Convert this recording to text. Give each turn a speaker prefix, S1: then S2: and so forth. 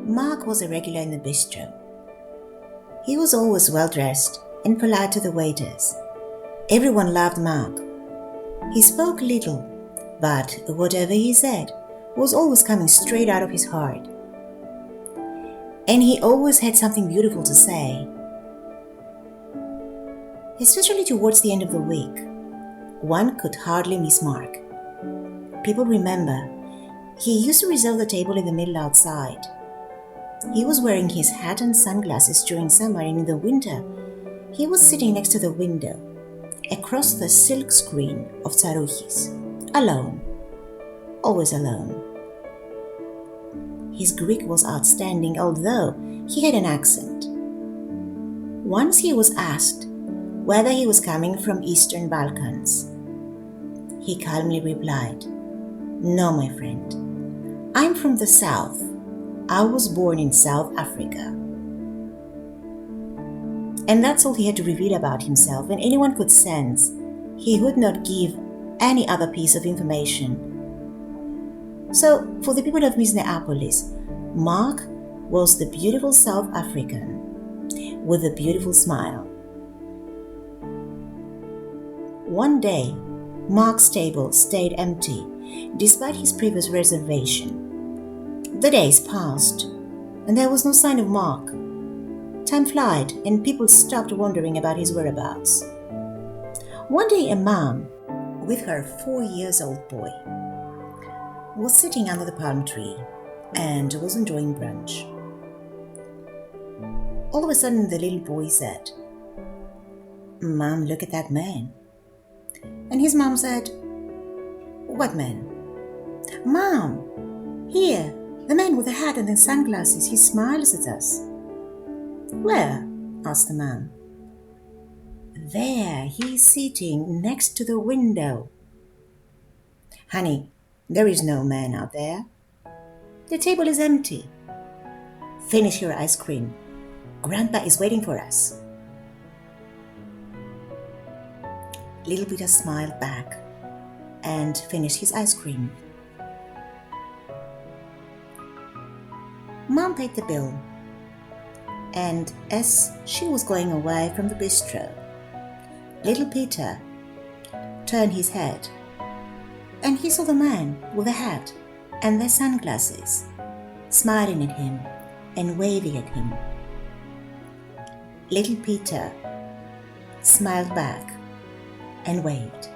S1: Mark was a regular in the bistro. He was always well-dressed and polite to the waiters. Everyone loved Mark. He spoke little, but whatever he said was always coming straight out of his heart. And he always had something beautiful to say. Especially towards the end of the week, one could hardly miss Mark. People remember, he used to reserve the table in the middle outside. He was wearing his hat and sunglasses during summer, and in the winter, he was sitting next to the window, across the silk screen of Tsarouchis, alone, always alone. His Greek was outstanding, although he had an accent. Once he was asked whether he was coming from Eastern Balkans. He calmly replied, "No, my friend. I'm from the South. I was born in South Africa." And that's all he had to reveal about himself, and anyone could sense he would not give any other piece of information. So, for the people of Miss Neapolis, Mark was the beautiful South African with a beautiful smile. One day, Mark's table stayed empty, despite his previous reservation. The days passed, and there was no sign of Mark. Time flied, and people stopped wondering about his whereabouts. One day, a mom, with her 4-year-old boy, was sitting under the palm tree and was enjoying brunch. All of a sudden, the little boy said, "Mom, look at that man." And his mom said, "What man?" "Mom, here, the man with the hat and the sunglasses, he smiles at us." "Where?" asked the mom. "There, he's sitting next to the window." "Honey, there is no man out there. The table is empty. Finish your ice cream. Grandpa is waiting for us." Little Peter smiled back and finished his ice cream. Mom paid the bill, and as she was going away from the bistro, little Peter turned his head, and he saw the man with the hat and the sunglasses smiling at him and waving at him. Little Peter smiled back and waved.